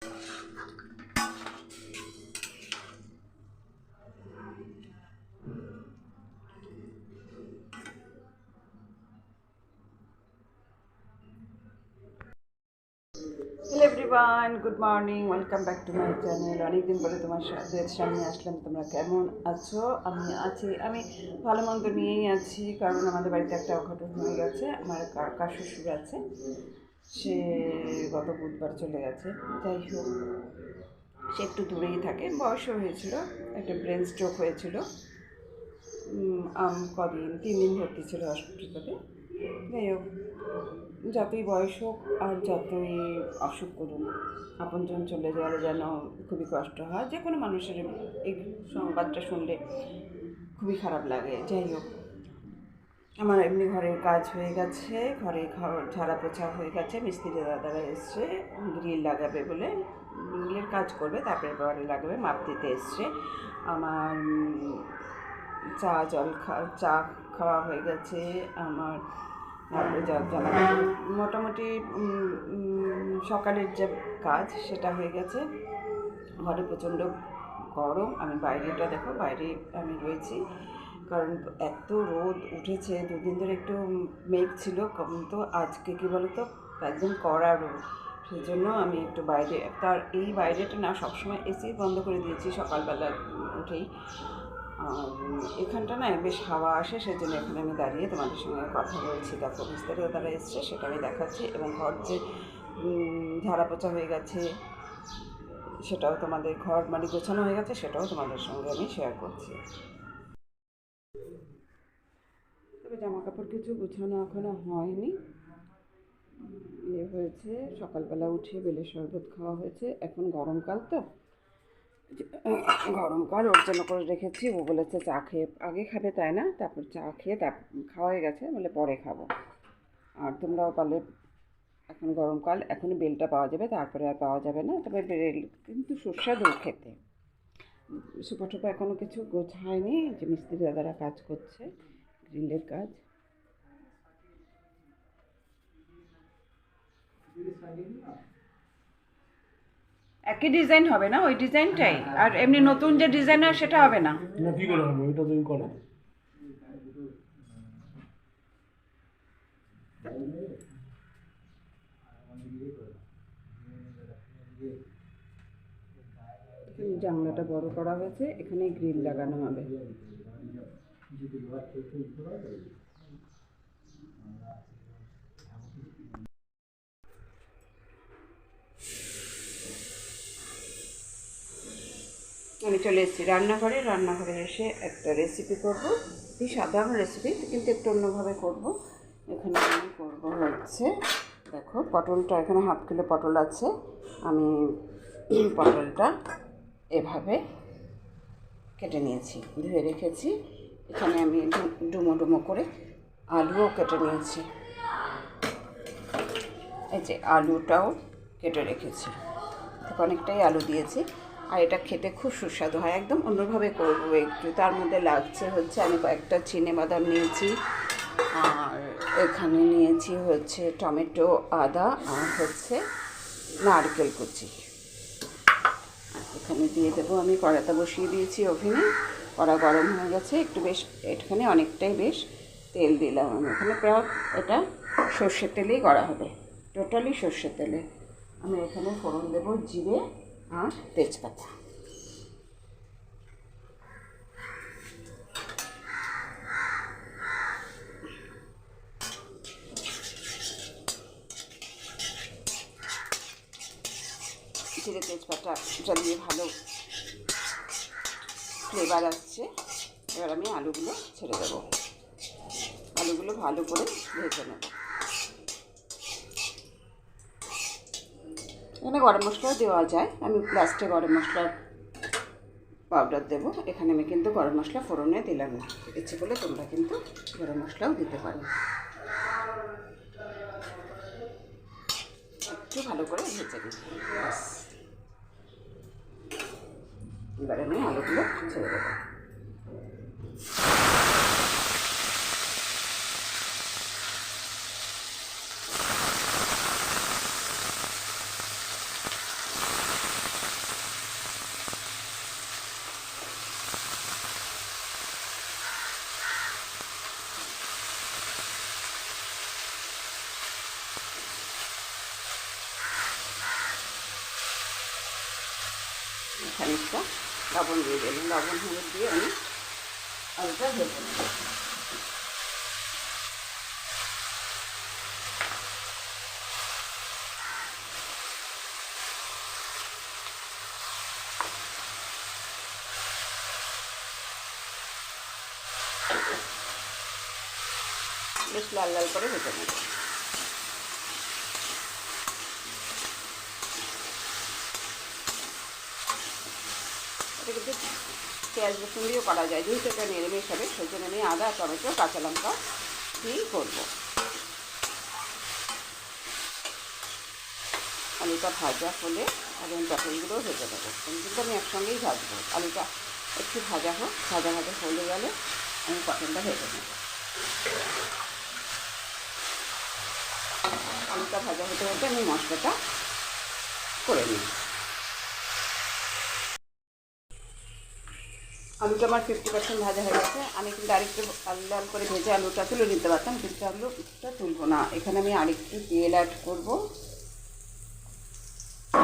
Hello everyone, good morning, welcome back to my channel. অনেকদিন পরে তোমাদের সামনে আসলাম। তোমরা কেমন আছো? আমি ভালো মন্দ নিয়েই আছি, কারণ আমাদের বাড়িতে একটা অঘটন হয়ে গেছে। আমার কাকা শ্বশুর আছে, সে গত বুধবার চলে গেছে। যাই হোক, সে একটু দূরেই থাকে, বয়সও হয়েছিল, একটা ব্রেন স্ট্রোক হয়েছিল। কদিন 3 দিন ভর্তি ছিল হসপিটালে। যাই হোক, যতই বয়স হোক আর যতই অসুখ করুক, আপনজন চলে গেলে যেন খুবই কষ্ট হয়। যে কোনো মানুষের এই সংবাদটা শুনলে খুবই খারাপ লাগে। যাই হোক, আমার এমনি ঘরের কাজ হয়ে গেছে, ঘরে ঝাড়া পোছা হয়ে গেছে। মিস্ত্রি দাদারা এসছে গ্রিল লাগাবে বলে, গ্রিলের কাজ করবে, তারপরে ঘরে লাগাবে, মাপ দিতে এসছে। আমার চা খাওয়া হয়ে গেছে আমার। তারপরে জামা মোটামুটি সকালের যে কাজ সেটা হয়ে গেছে। ঘরে প্রচণ্ড গরম, আমি বাইরেটা দেখো, বাইরে আমি রয়েছি, কারণ এত রোদ উঠেছে। 2 দিন ধরে একটু মেঘ ছিল, তো আজকে কী বলো তো, একদম কড়া রোদ। সেই জন্য আমি একটু বাইরে, তার এই বাইরেটা না সবসময় এসি বন্ধ করে দিয়েছি সকালবেলা উঠেই। আর এখানটা না বেশ হাওয়া আসে, সেই জন্য এখানে আমি দাঁড়িয়ে তোমাদের সঙ্গে কথা বলছি। দেখো বিস্তারিত তারা এসছে, সেটা আমি দেখাচ্ছি। এবং ঘর যে ঝাড়া পোছা হয়ে গেছে সেটাও তোমাদের, ঘর মানে গোছানো হয়ে গেছে সেটাও তোমাদের সঙ্গে আমি শেয়ার করছি। তবে জামা কাপড় কিছু গোছানো এখনো হয়নি। হয়েছে সকালবেলা উঠে বেলের শরবত খাওয়া হয়েছে। এখন গরমকাল তো, গরমকাল ওর জন্য করে রেখেছি। ও বলেছে চা খেয়ে আগে খাবে, তাই না? তারপর চা খেয়ে খাওয়া হয়ে গেছে, বলে পরে খাবো। আর তোমরাও পারলে, এখন গরমকাল, এখনই বেলটা পাওয়া যাবে, তারপরে আর পাওয়া যাবে না। তবে বেল কিন্তু সুস্বাদু খেতে। সুপা টুপা এখনও কিছু গোছায়নি, যে মিস্ত্রি দাদারা কাজ করছে, গ্রিলের কাজ। একই ডিজাইন হবে না, ওই ডিজাইনটাই। আর এমনি নতুন যে ডিজাইন হয় সেটা হবে না। না, কি করে হবে? ওইটা তুমি করো। জানলাটা বড় করা হয়েছে, এখানে গ্রিল লাগানো হবে। আমি চলে এসেছি রান্নাঘরে। রান্নাঘরে এসে একটা রেসিপি করব, এই সাধারণ রেসিপি, কিন্তু একটু অন্যভাবে করব। এখানে আমি করব হচ্ছে, দেখো পটলটা, এখানে 1/2 কিলো পটল আছে। আমি পটলটা এভাবে কেটে নিয়েছি, ধুয়ে রেখেছি। এখানে আমি ডুমো ডুমো করে আলুও কেটে নিয়েছি। এই যে আলুটাও কেটে রেখেছি, অনেকটাই আলু দিয়েছি। আর এটা খেতে খুব সুস্বাদু হয়, একদম অন্যভাবে করবো একটু। তার মধ্যে লাগছে হচ্ছে, আমি কয়েকটা চিনেবাদাম নিয়েছি, আর এখানে নিয়েছি হচ্ছে টমেটো, আদা, আর হচ্ছে নারকেল কুচি। এখানে দিয়ে দেবো আমি। কড়াটা বসিয়ে দিয়েছি ওভেনে, কড়া গরম হয়ে গেছে, একটু বেশ, এখানে অনেকটাই বেশ তেল দিলাম আমি। এখানে প্রায় এটা সর্ষের তেলেই করা হবে, টোটালি সর্ষের তেলে। আমি এখানে ফোড়ন দেবো জিরে আর তেজপাতা। জিরে তেজপাতা জ্বালিয়ে ভালো ফ্লেভার আসছে। এবার আমি আলুগুলো ছেড়ে দেবো, আলুগুলো ভালো করে ভেজে নেব। এখানে গরম মশলাও দেওয়া যায়, আমি লাস্টে গরম মশলার পাউডার দেবো। এখানে আমি কিন্তু গরম মশলা ফোড়নে দিলাম না, ইচ্ছে করলে তোমরা কিন্তু গরম মশলাও দিতে পারো। একটু ভালো করে ভেজে দিই, ব্যাস। এবারে আমি আলুগুলো ছেড়ে দেবো। খানিকটা লবণ দিয়ে দিলাম, লবণ হলুদ দিয়ে আমি আলুটা ভেজে নেব। বেশ লাল লাল করে ভেজে নেব। এটা কিন্তু পেঁয়াজ রসুন দিয়েও করা যায়, যেহেতু এটা নিরামিষ হবে সেই জন্য আমি আদা, টমেটো, কাঁচা লঙ্কা দিয়েই করবো। আলুটা ভাজা হলে আর আমি পটলগুলোও ভেজে দেবো, কিন্তু আমি একসঙ্গেই ভাজবো। আলুটা একটু ভাজা হোক, ভাজা হলে গেলে আমি পটলটা ভেজে নেব। আলুটা ভাজা হতে হতে আমি মশলাটা করে নিই। আলুটা আমার 50% ভাজা হয়ে গেছে। আমি কিন্তু আরেকটু লাল করে ভেজে আলুটা তুলে নিতে পারতাম, কিন্তু আলুটা তুলবো না। এখানে আমি আরেকটু তেল অ্যাড করবো।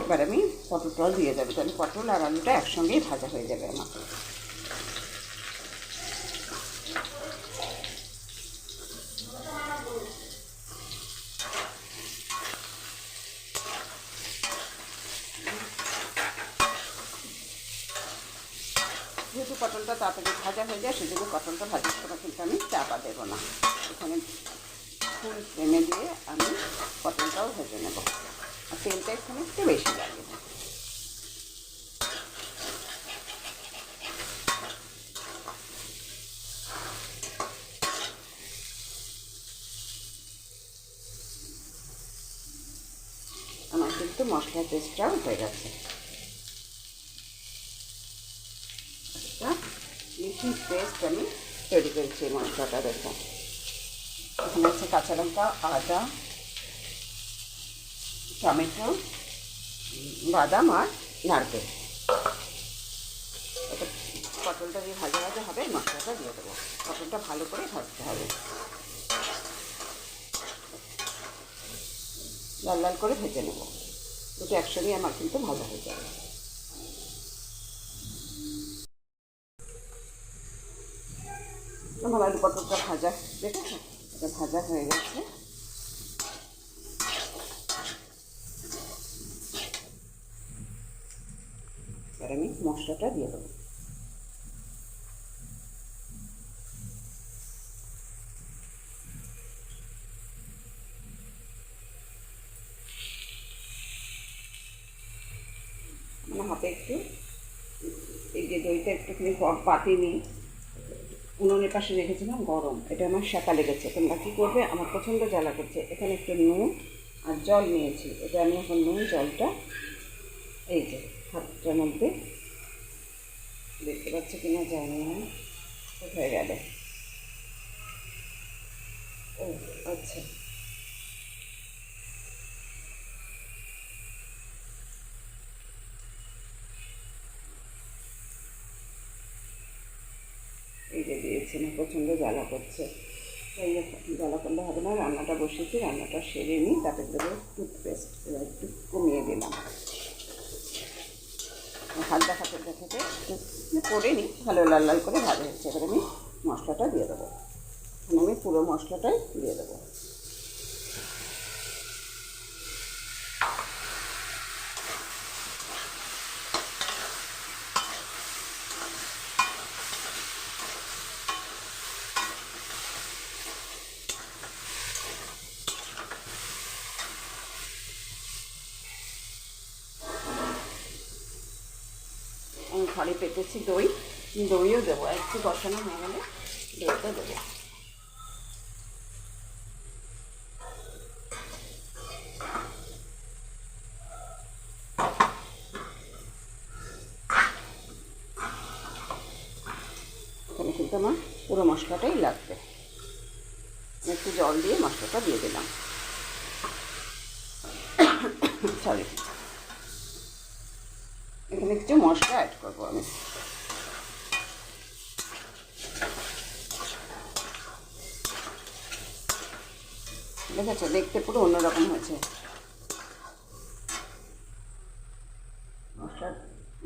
এবার আমি পটলটাও দিয়ে দেবো, তাহলে পটল আর আলুটা একসঙ্গেই ভাজা হয়ে যাবে আমার। যেহেতু পটলটা তাড়াতাড়ি ভাজা হয়ে যায়, সেজন্য পটলটা ভাজার সময় কিন্তু আমি চাপা দেবো না। এখানে ফুল ফ্লেমে দিয়ে আমি পটলটাও ভেজে নেব। আর তেলটা এখানে একটু বেশি লাগে। আমার কিন্তু মশলার পেস্টটাও হয়ে গেছে। একটা মিহি পেস্ট আমি তৈরি করেছি মশলাটা দেখো। এখানে আছে কাঁচা লঙ্কা, আদা, টমেটো, বাদাম আর নারকেল। এটা পটলটা দিয়ে ভাজা ভাজা হবে, মশলাটা দিয়ে দেবো। পটলটা ভালো করে ভাজতে হবে, লাল লাল করে ভেজে নেব। দুটো একসঙ্গে আমার কিন্তু ভাজা হয়ে যাবে। আমার আলু পটলটা ভাজা দেখেছো, এটা ভাজা হয়ে গেছে। এবার আমি মশলাটা দিয়ে দেবো। মানে হাতে একটু এই যে দইটা একটুখানি পাতিনি, উনুনের পাশে রেখেছিলাম গরম, এটা আমার শাঁকা লেগেছে। তোমরা কী করবে, আমার প্রচণ্ড জ্বালা করছে। এখানে একটু নুন আর জল নিয়েছি, এটা আমি এখন নুন জলটা এই যে হাতটার মধ্যে দেখতে পাচ্ছি কিনা জানি না, কোথায় গেলে। ও আচ্ছা, এই যে দিয়েছি না, প্রচণ্ড জ্বালা করছে। এই জ্বালা করলে হবে না, রান্নাটা বসেছি, রান্নাটা সেরে নিই, তাতে দেবো টুথপেস্ট। একটু কমিয়ে দিলাম, হাত দেখাতে দেখাতে করে নিই। ভালো লাল লাল করে ভাজা হচ্ছে। এবার আমি মশলাটা দিয়ে দেবো। এখন আমি পুরো মশলাটাই দিয়ে দেবো। আমি ঘরে পেতেছি দই, দইও দেবো। একটু বসানো হয়ে গেলে দইটা দেবো। এখানে কিন্তু আমার পুরো মশলাটাই লাগবে। একটু জল দিয়ে মশলাটা দিয়ে দিলাম। সরি, এখানে কিছু মশলা অ্যাড করবো আমি। দেখেছো, দেখতে পুরো অন্যরকম হয়েছে।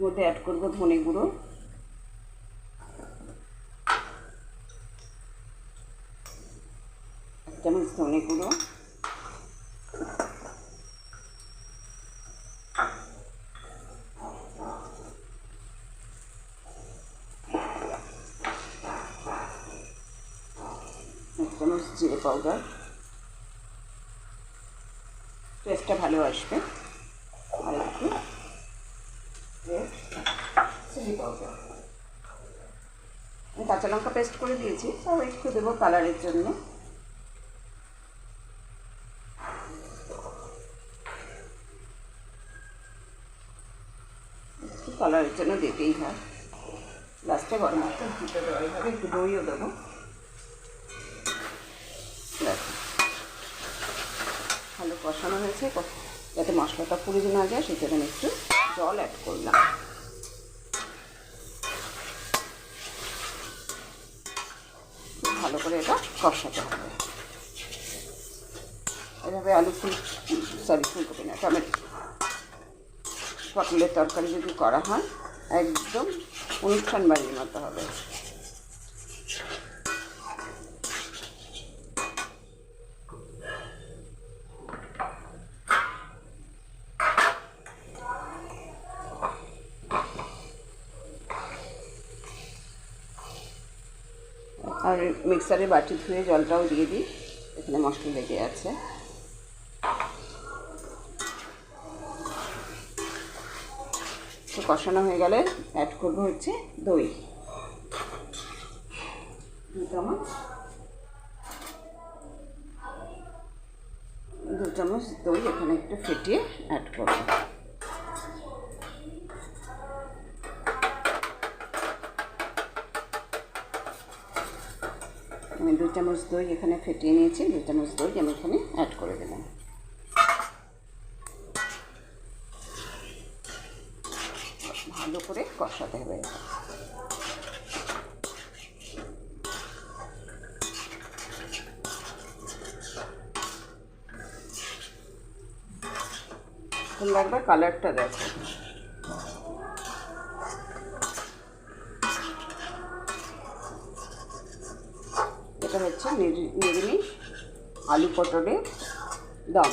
মধ্যে অ্যাড করব ধনে গুঁড়ো, এক চামচ ধনে গুঁড়ো, এক চামচ জিরে পাউডার, টেস্টটা ভালো আসবে, আর একটু রেড চিলি পাউডার। আমি কাঁচা লঙ্কা পেস্ট করে দিয়েছি, তাও একটু দেবো কালারের জন্য। একটু কালারের জন্য দিতেই হয়। লাস্টে গরম মশলা দিতে দেওয়া হবে, একটু দইও দেবো। ভালো কষানো হয়েছে, যাতে মশলাটা পুড়ে না যায় সেজন্য একটু জল অ্যাড করলাম। খুব ভালো করে এটা কষাতে হবে। এভাবে ফুলকপি না, টমেটো পটলের তরকারি যদি করা হয় একদম অনুষ্ঠান বাড়ির মতো হবে। আর মিক্সারে বাটি ধুয়ে জলটাও দিয়ে দিই, এখানে মশলা লেগে আছে। তো কষানো হয়ে গেলে অ্যাড করবো হচ্ছে দই, 2 চামচ দই এখানে একটু ফেটিয়ে অ্যাড করবো। আমি 2 চামচ দই এখানে ফেটিয়ে নিয়েছি, 2 চামচ দই আমি এখানে অ্যাড করে দিলাম। ভালো করে কষাতে হবে। তোমরা একবার কালারটা দেখো। এটা হচ্ছে নিরামিষ আলু পটলের দম।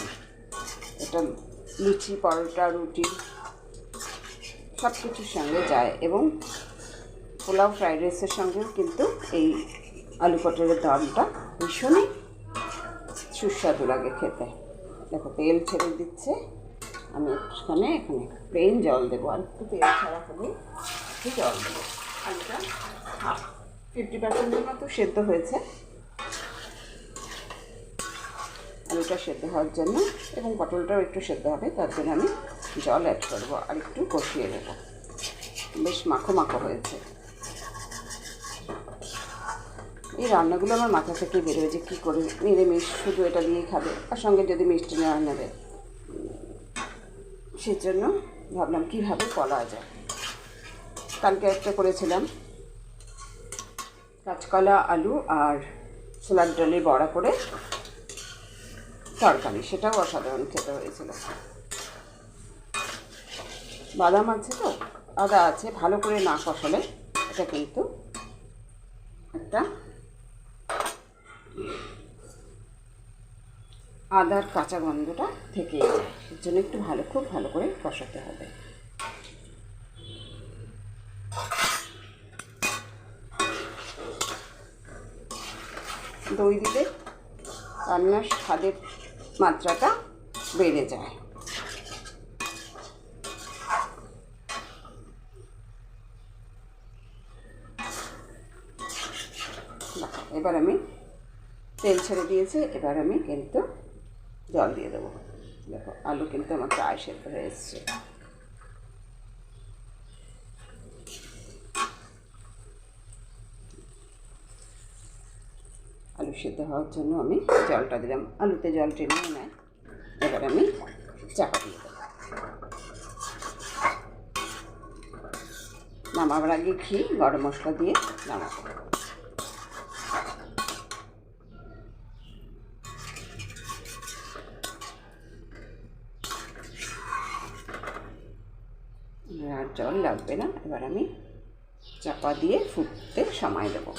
এটা লুচি, পরোটা, রুটি সব কিছুর সঙ্গে যায়, এবং পোলাও, ফ্রাইড রাইসের সঙ্গেও কিন্তু এই আলু পটলের দমটা ভীষণই সুস্বাদু লাগে খেতে। দেখো তেল ছেড়ে দিচ্ছে, আমি এখানে প্লেন জল দেবো, আর একটু তেল ছাড়া হলে একটু জল দেবো। আলুটা 50% মতো সেদ্ধ হয়েছে। আলুটা সেদ্ধ হওয়ার জন্য এবং পটলটাও একটু সেদ্ধ হবে, তার জন্য আমি জল অ্যাড করবো আর একটু কষিয়ে দেবো। বেশ মাখো মাখো হয়েছে। এই রান্নাগুলো আমার মাথা থেকে বেরোয় যে কী করে নিরামিষ শুধু এটা দিয়েই খাবে, আর সঙ্গে যদি মিষ্টি নেওয়া নেবে, সেজন্য ভাবলাম কীভাবে করা যায়। কালকে একটা করেছিলাম কাঁচকলা, আলু আর ছোলার ডালের বড়া করে তরকারি, সেটাও অসাধারণ খেতে হয়েছিল। বাদাম আছে, তো আদা আছে, ভালো করে না কষালে এটা কিন্তু একটা আদার কাঁচা গন্ধটা থেকেই যায়, এর জন্য একটু খুব ভালো করে কষাতে হবে। দই দিলে রান্নার স্বাদের মাত্রাটা বেড়ে যায়। এবার আমি তেল ছেড়ে দিয়েছি, এবার আমি কিন্তু জল দিয়ে দেবো। দেখো আলু কিন্তু আমার প্রায় সেদ্ধ হয়ে এসছে। আলু সেদ্ধ হওয়ার জন্য আমি জলটা দিলাম, আলুতে জল টেনে নেয়। এবার আমি চাপা দিয়ে দেবো। নামাবার আগে ঘি, গরম মশলা দিয়ে নামাবো। আর জল লাগবে না। এবার আমি চাপা দিয়ে ফুটতে সময় দেবো।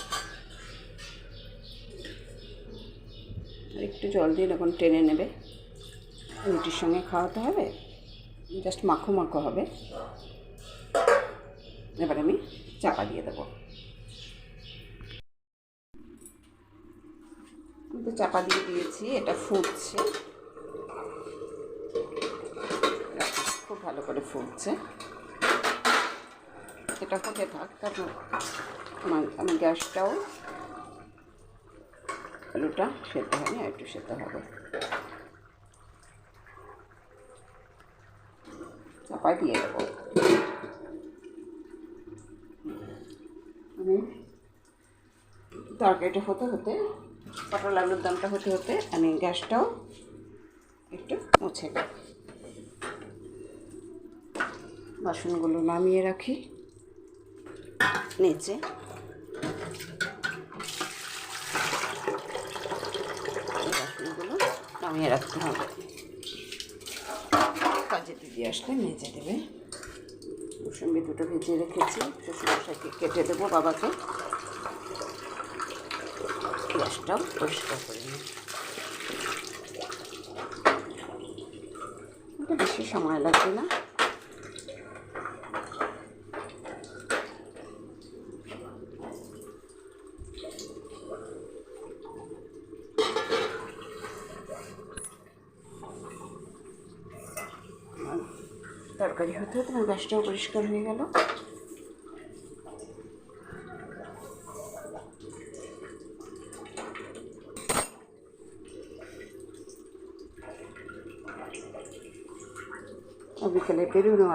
আর একটু জল দিয়ে যখন টেনে নেবে, রুটির সঙ্গে খাওয়াতে হবে, জাস্ট মাখো মাখো হবে। এবার আমি চাপা দিয়ে দেবো। আমি তো চাপা দিয়ে দিয়েছি, এটা ফুটছে, খুব ভালো করে ফুটছে। এটা হতে থাক, কারণ আমি গ্যাসটাও, আলুটা সেদ্ধ হয়নি, একটু সেদ্ধ হবে। চাপা দিয়ে দেবো। আমি তরকারিটা হতে হতে, পটল আলুর দমটা হতে হতে আমি গ্যাসটাও একটু মুছে নিই। বাসনগুলো নামিয়ে রাখি নিচে। বাসনগুলো নামিয়ে রাখতে হবে, কাজে দিদি আসলে মেজে দেবে। মৌসুমি দুটো ভেজে রেখেছি, শ্বশুরমশাইকে কেটে দেবো, বাবাকে। গ্যাসটাও পরিষ্কার করে নিই। এটা বেশি সময় লাগবে না। তরকারি হতে হতে আমার গ্যাসটাও পরিষ্কার হয়ে গেল। বিকেলে বেরোনো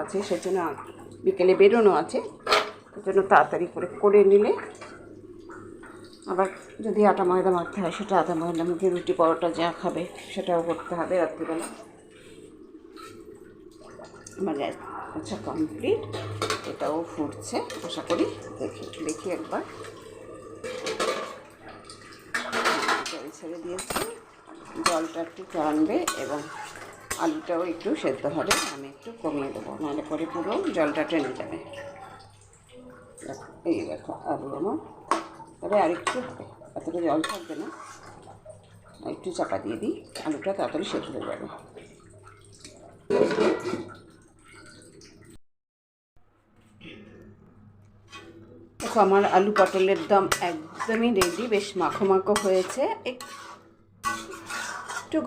আছে, সেজন্য তাড়াতাড়ি করে নিলে, আবার যদি আটা ময়দা মাখতে হয়, সেটা আটা ময়দা মুখে রুটি পরোটা যা খাবে সেটাও করতে হবে রাত্রিবেলা। আমার আচ্ছা কমপ্লিট, এটাও ফুটছে আশা করি। দেখি একবার। জল ছেড়ে দিয়েছি, জলটা একটু টানবে এবং আলুটাও একটু সেদ্ধ হবে। আমি একটু কমিয়ে দেবো, নাহলে পরে পুরো জলটা টেনে যাবে। এই দেখো আলু আমার, তবে আরেকটু হবে, এতটা জল থাকবে না। একটু চাপা দিয়ে দিই, আলুটা তাড়াতাড়ি সেদ্ধ হয়ে যাবে। দেখো আমার আলু পটলের দম একদমই রেডি, বেশ মাখো মাখো হয়েছে। একটু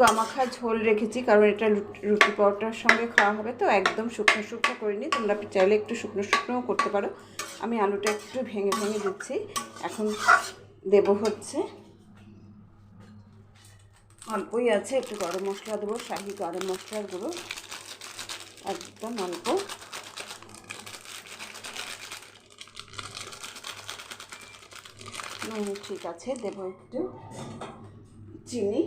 গামাখা ঝোল রেখেছি, কারণ এটা রুটি পরোটার সঙ্গে খাওয়া হবে, তো একদম শুকনো শুকনো করিনি। তোমরা চাইলে একটু শুকনো শুকনোও করতে পারো। আমি আলুটা একটু ভেঙে ভেঙে দিচ্ছি। এখন দেবো হচ্ছে, অল্পই আছে, একটু গরম মশলা দেবো, শাহি গরম মশলার গুঁড়ো, একদম অল্প। ঠিক আছে, দেবো একটু চিনি,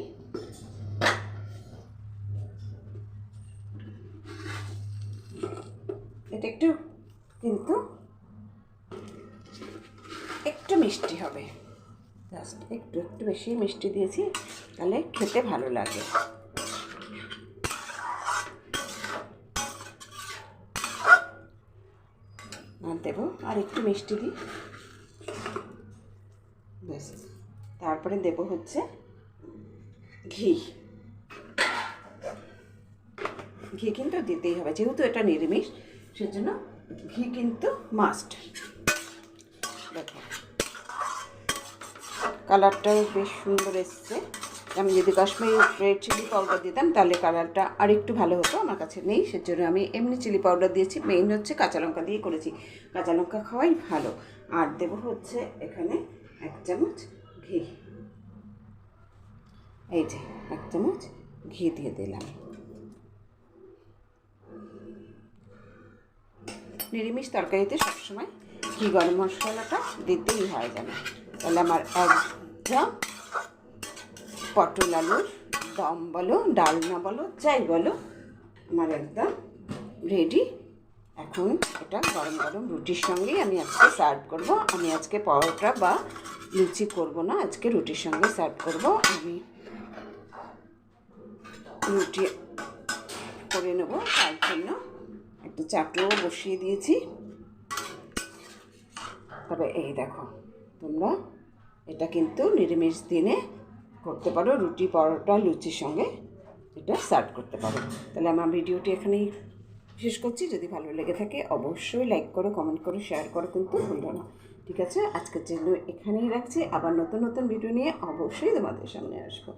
এটা একটু কিন্তু একটু মিষ্টি হবে, জাস্ট একটু বেশি মিষ্টি দিয়েছি, তাহলে খেতে ভালো লাগে। আর দেবো আর একটু মিষ্টি দিই, ব্যাস। তারপরে দেবো হচ্ছে ঘি কিন্তু দিতেই হবে, যেহেতু এটা নিরামিষ, সেজন্য ঘি কিন্তু মাস্ট। দেখো কালারটাও বেশ সুন্দর এসছে। আমি যদি কাশ্মীরি রেড চিলি পাউডার দিতাম তাহলে কালারটা আর একটু ভালো হতো, আমার কাছে নেই, সেজন্য আমি এমনি চিলি পাউডার দিয়েছি। মেইন হচ্ছে কাঁচা লঙ্কা দিয়ে করেছি, কাঁচা লঙ্কা খাওয়াই ভালো। আর দেবো হচ্ছে এখানে 1 চামচ ঘি, এই যে 1 চামচ ঘি দিয়ে দিলাম। নিরামিষ তরকারিতে সবসময় ঘি গরম মশলাটা দিতেই হয় যেন, তাহলে আমার একদম পটল আলুর দম বলো, ডালনা বলো, যাই বলো, আমার একদম রেডি। এখন এটা গরম গরম রুটির সঙ্গেই আমি আজকে সার্ভ করব। আমি আজকে পরোটা বা লুচি করব না, আজকে রুটির সঙ্গে সার্ভ করব। আমি রুটি করে নেব, তার জন্য একটু চাটুও বসিয়ে দিয়েছি। তবে এই দেখো, তোমরা এটা কিন্তু নিরামিষ দিনে করতে পারো, রুটি পরোটা লুচির সঙ্গে এটা সার্ভ করতে পারো। তাহলে আমার ভিডিওটি এখানেই শেষ করছি। যদি ভালো লেগে থাকে অবশ্যই লাইক করো, কমেন্ট করো, শেয়ার করো কিন্তু ভুলবে না। ঠিক আছে, আজকের জন্য এখানেই রাখছি। আবার নতুন নতুন ভিডিও নিয়ে অবশ্যই তোমাদের সামনে আসবো।